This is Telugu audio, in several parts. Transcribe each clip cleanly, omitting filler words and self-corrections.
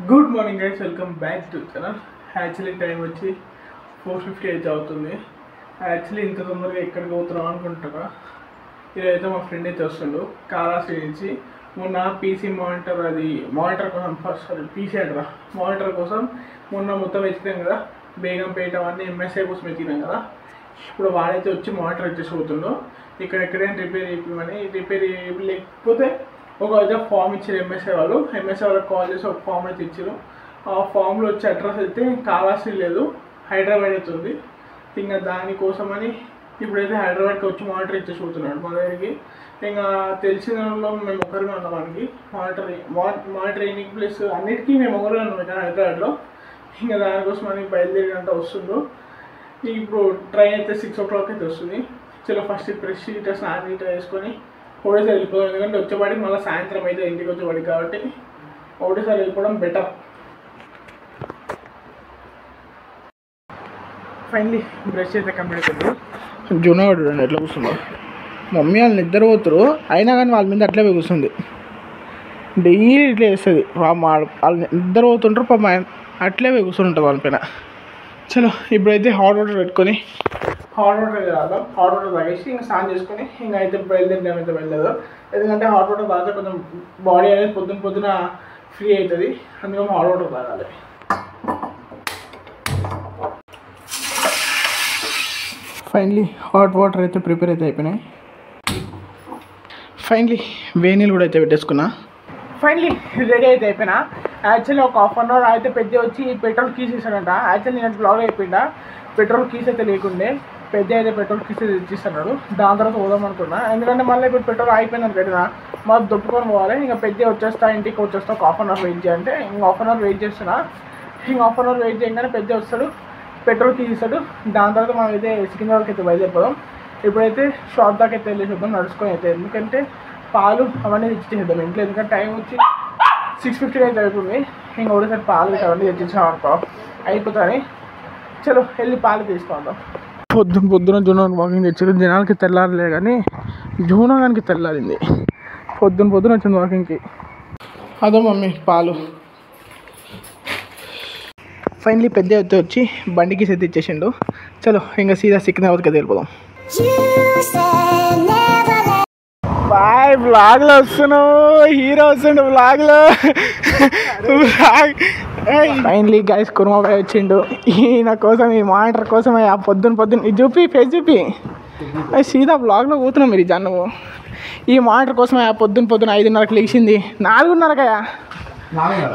Good morning guys, welcome back to channel. Actually time వచ్చి 4:50 అయితే అవుతుంది. యాక్చువల్లీ ఇంత తొందరగా ఎక్కడికి పోతున్నాం అనుకుంటారా? ఇదైతే మా ఫ్రెండ్ అయితే వస్తుండు కాళహస్తి నుంచి. మొన్న పీసీ మానిటర్ కోసం పీసీ అంటారా మానిటర్ కోసం మొన్న మొత్తం వెతికినాం కదా, బేగంపేట అన్నీ ఎంఎస్ఐ కోసం వెతికినాం కదా. ఇప్పుడు వాడైతే వచ్చి మానిటర్ వచ్చేసి పోతుండో ఇక్కడ ఎక్కడైనా రిపేర్ లేకపోతే ఒక అయితే ఫామ్ ఇచ్చారు ఎంఎస్ఐ వాళ్ళకి కాల్ చేసి ఒక ఫామ్ అయితే ఇచ్చారు. ఆ ఫామ్లో వచ్చే అడ్రస్ అయితే కాళహస్తి లేదు, హైదరాబాద్ అవుతుంది. ఇంకా దానికోసమని ఇప్పుడైతే హైదరాబాద్కి వచ్చి మానిటర్ ఇచ్చేసి పోతున్నాడు మా దగ్గరికి. ఇంకా తెలిసిన వాళ్ళు మేము ఒకరిగా ఉన్నాం మనకి మానిటరింగ్ ప్లస్ అన్నిటికీ మేము ఒకరిగా ఉన్నాం ఇక్కడ హైదరాబాద్లో. ఇంకా దానికోసం మనకి బయలుదేరినంత వస్తుండ్రు. ఇప్పుడు ట్రైన్ అయితే 6 o'clock అయితే వస్తుంది. చలో ఫస్ట్ ఫ్రెష్ ఇట్లా స్నానం ఇట్లా వేసుకొని ఒకటేసారి వెళ్ళిపోదాం. ఎందుకంటే వచ్చేవాడికి మళ్ళీ సాయంత్రం అయితే ఇంటికి వచ్చేవాడికి కాబట్టి ఒకటేసారి వెళ్ళిపోవడం బెటర్. ఫైనలీ బ్రష్ అయితే కంప్లీట్ అవుతుంది. జూనవాడు చూడండి ఎట్లా కూర్చుందో. మమ్మీ వాళ్ళు నిద్ర పోతారు అయినా కానీ వాళ్ళ మీద అట్లే కూర్చుంది. డైలీ ఇట్లా వేస్తుంది. వాళ్ళు నిద్ర పోతుంటారు పాప అట్లే కూర్చుంటుంది వాళ్ళ పైన. చలో ఇప్పుడైతే హాట్ వాటర్ పెట్టుకొని హాట్ వాటర్ తాగేసి ఇంకా స్నానం చేసుకొని ఇంకా అయితే బయలుదేరదు. ఎందుకంటే హాట్ వాటర్ తాగితే కొంచెం బాడీ అనేది పొద్దున ఫ్రీ అవుతుంది. అందుకని హాట్ వాటర్ తాగాలి. ఫైనలీ హాట్ వాటర్ అయితే ప్రిపేర్ అయితే అయిపోయినాయి. ఫైనలీ వేడి నీళ్ళు కూడా అయితే పెట్టేసుకున్నా. ఫైనలీ రెడీ అయితే అయిపోయినా. యాక్చువల్లీ ఒక 1/2 hour అయితే పెద్ద వచ్చి పెట్రోల్ కీస్ ఇస్తాడంట. యాక్చువల్లీ నేను బ్లాగ్ అయిపోయిందా పెట్రోల్ కీస్ అయితే లేకుండే, పెద్ద అయితే పెట్రోల్ కీస్ ఇచ్చిస్తున్నాడు. దాని తర్వాత పోదాం అనుకున్నా. ఎందుకంటే మళ్ళీ ఇప్పుడు పెట్రోల్ అయిపోయిందని పెట్టినా మాకు దొప్పుకొని పోవాలి. ఇంకా పెద్ద వచ్చేస్తా ఇంటికి వచ్చేస్తా ఒక 1/2 hour వెయిట్ చేయాలంటే ఇంకా 1/2 hour వెయిట్ చేస్తున్నా. ఇంకా 1/2 hour వెయిట్ చేయగానే పెద్ద వస్తాడు, పెట్రోల్ కీస్ ఇస్తాడు. దాని తర్వాత మనం అయితే సికింద్రాబాద్కి అయితే బయలుదేరిపోదాం. ఇప్పుడైతే షాప్ దాకా అయితే వెళ్ళేసేద్దాం నడుచుకొని అయితే. ఎందుకంటే పాలు అవన్నీ తెచ్చిచేద్దాం ఇంట్లో. ఎందుకంటే టైం వచ్చి 6:50 అయితే అయిపోయింది. ఇంకా ఒకటేసారి పాలు అవన్నీ తెచ్చిచ్చాం అనుకో అయిపోతాయి. చలో వెళ్ళి పాలు తీసుకోవద్దాం. పొద్దున జూనానికి వాకింగ్ తెచ్చారు. జనాలకి తెల్లారలే కానీ జూనానికి తెల్లారింది. పొద్దున వచ్చింది వాకింగ్కి. అదో మమ్మీ పాలు. ఫైనలీ పెద్ద అయితే వచ్చి బండికి సెట్ ఇచ్చేసిండు. చలో ఇంకా సీదా సికింద్రాబాద్కి అయితే వెళ్ళిపోదాం. బాయ్ బ్లాగ్లో వస్తున్నావు, హీరో వస్తుండు బ్లాగ్లో. ఫైనలీ గైస్ కుర్మా బాయ్ వచ్చిండు. ఈయన కోసం ఈ మానిటర్ కోసం ఆ పొద్దున ఇది చూపి ఫేస్ చూపి సీదా బ్లాగ్లో పోతున్నావు మీరు జన్ను. ఈ మానిటర్ కోసం ఆ పొద్దున 5:30కి లేచింది, 4:30కయా.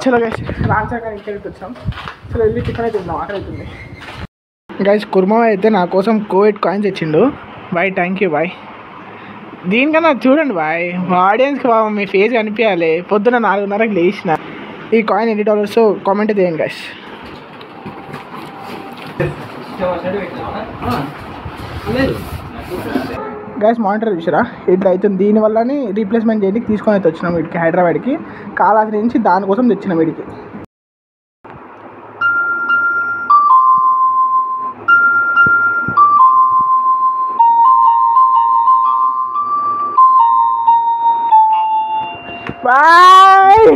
చలో గైస్ రాంచాక ఇక్కడికి వచ్చాం. చలో వెళ్ళి టిఫిన్ అయితే తిందాం, ఆకలి అవుతుంది. గైస్ కుర్మా అయితే నా కోసం కోవిడ్ కాయిన్స్ ఇచ్చిండు. Bye thank you bye. దీనికన్నా చూడండి బాయ్, మా ఆడియన్స్కి బాబా మీ ఫేస్ కనిపించాలి. పొద్దున 4:30కి లేచిన. ఈ కాయిన్ $80 కామెంట్ చేయండి గైస్. గైస్ మానిటర్ చూసారా ఇట్లా అవుతుంది. దీనివల్లనే రీప్లేస్మెంట్ చేయడానికి తీసుకొని అయితే వచ్చినాం వీడికి హైదరాబాద్కి. కాళహస్తి నుంచి దానికోసం తెచ్చినాం వీడికి. బాయ్.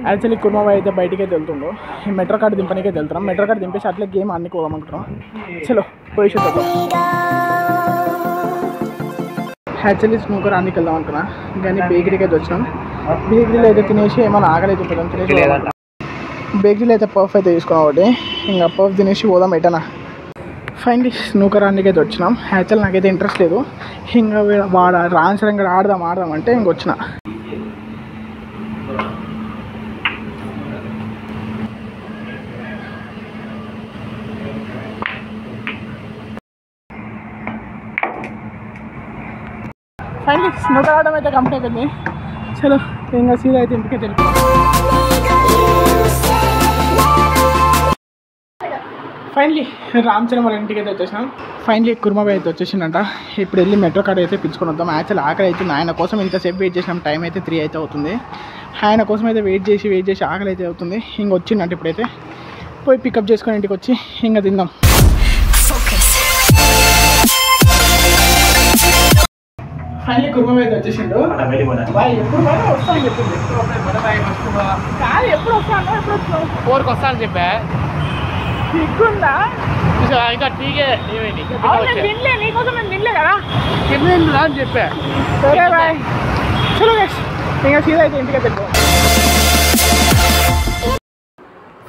యాక్చువల్లీ కుర్మాబాయ్ అయితే బయటికి అయితే వెళ్తుండో. ఈ మెట్రో కార్డు దింపడానికి అయితే వెళ్తున్నాం. మెట్రో కార్డు దింపేసి అట్లే గేమ్ అన్నికి పోదామనుకుంటున్నాం. చలో పోయి చూద్దాం. యాక్చువల్లీ స్నూకర్ అన్నికి వెళ్దాం అనుకున్నా కానీ బేకరీకి అయితే వచ్చినాం. బేకరీలో అయితే తినేసి ఏమైనా ఆకలి అయితే పోదాం తినేసి. బేకరీలో అయితే పఫ్ అయితే తీసుకున్నాం ఒకటి. ఇంకా పఫ్ తినేసి పోదాం ఎటనా. ఫైనలీ స్నూకర్ అన్నికి అయితే వచ్చినాం. యాక్చువల్లీ నాకైతే ఇంట్రెస్ట్ లేదు. ఇంకా రాన్సరంగా ఆడదాం అంటే ఇంకొచ్చిన. ఫైనలీ స్నూకర్ ఆడడం అయితే కంప్లీట్ అయిపోయింది. చలో ఇంకా సీదా అయితే ఇంటికి తెలుపు. ఫైనలీ రామచరణ్ వాళ్ళ ఇంటికి అయితే వచ్చేసినాం. ఫైనలీ కుర్మాబాయ్ అయితే వచ్చేసిందంట. ఇప్పుడు వెళ్ళి మెట్రో కార్డ్ అయితే పిలుచుకొని వద్దాం. యాక్చువల్ ఆకలి అయితే ఆయన కోసం ఇంతసేపు వెయిట్ చేసినాం. టైం అయితే 3 అయితే అవుతుంది. ఆయన కోసం అయితే వెయిట్ చేసి ఆకలి అయితే అవుతుంది. ఇంక వచ్చిందంటే ఇప్పుడైతే పోయి పికప్ చేసుకొని ఇంటికి వచ్చి ఇంకా తిందాం. ఫైనలీ కుర్మ అయితే వచ్చేసిండు. ఎప్పుడు వస్తాను చెప్పింది. కాదు ఎప్పుడు వస్తాను, ఎప్పుడు వస్తాను 4కి వస్తాను చెప్పా. సిగ్గుందా ఇంకా టీకే తినలే, నీకోసం నేను తినలే కదా, తినలేదు అని చెప్పా. సరే బాయ్. చలో నెక్స్ట్ ఇంకా సీదా అయితే ఇంటికి వెళ్ళిపో.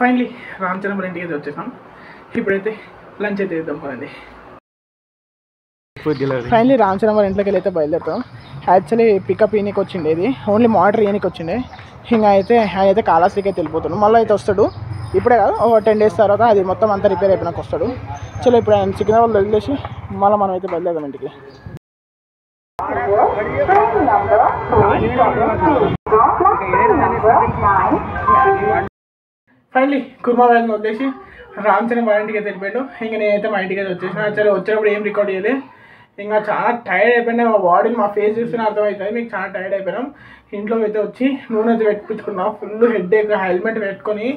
ఫైనలీ రామచంద్ర ఇంటికి అయితే వచ్చేసాం. ఇప్పుడైతే లంచ్ అయితే వేద్దాం పదండి. ఫైనలీ రామచంద్ర ఇంట్లోకి వెళ్ళి అయితే బయలుదేరుతాం. యాక్చువల్లీ పికప్ ఈయనకి వచ్చిండే, ఇది ఓన్లీ మోటర్ ఈయనకి వచ్చిండే. ఇంకా అయితే కాళహస్తికి అయితే వెళ్ళిపోతాడు. మళ్ళీ అయితే వస్తాడు, ఇప్పుడే కాదు ఒక 10 days తర్వాత అది మొత్తం అంతా రిపేర్ అయిపోయినాక వస్తాడు. చలో ఇప్పుడు ఆయన సికింద్రాబాద్లో వదిలేసి మళ్ళీ మనం అయితే బయలుదేరాం ఇంటికి. ఫైనలీ కుర్మా వ్యాల్ని వదిలేసి రామచంద్ర మా ఇంటికి అయితే వెళ్ళిపోయాడు. ఇంకా నేనైతే మా ఇంటికి అయితే వచ్చేసిన. యాక్చువల్లీ వచ్చేటప్పుడు ఏం రికార్డ్ చేయలేదు, ఇంకా చాలా టైర్డ్ అయిపోయినా. మా బాడీని మా ఫేస్ చూస్తేనే అర్థమవుతుంది మీకు చాలా టైర్డ్ అయిపోయినాం. ఇంట్లోకి అయితే వచ్చి నూనె అయితే పెట్టించుకున్నాం. ఫుల్ హెడ్ఏక్, హెల్మెట్ పెట్టుకొని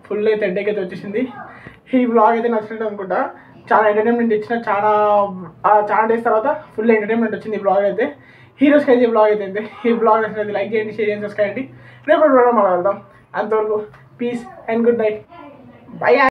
ఫుల్ అయితే హెడ్ఏక్ అయితే వచ్చేసింది. ఈ బ్లాగ్ అయితే నచ్చినట్టు అనుకుంటా. చాలా ఎంటర్టైన్మెంట్ ఇచ్చిన, చాలా డేస్ తర్వాత ఫుల్ ఎంటర్టైన్మెంట్ వచ్చింది ఈ బ్లాగ్ అయితే. హీరోస్కి అయితే ఈ బ్లాగ్ అయితే ఈ బ్లాగ్ నచ్చినది లైక్ చేయండి, షేర్ చేయండి, సబ్స్క్రైబ్ చేయండి. రేపటి బ్లాగ్ మనం వెళ్దాం. అంతవరకు peace and good night. By.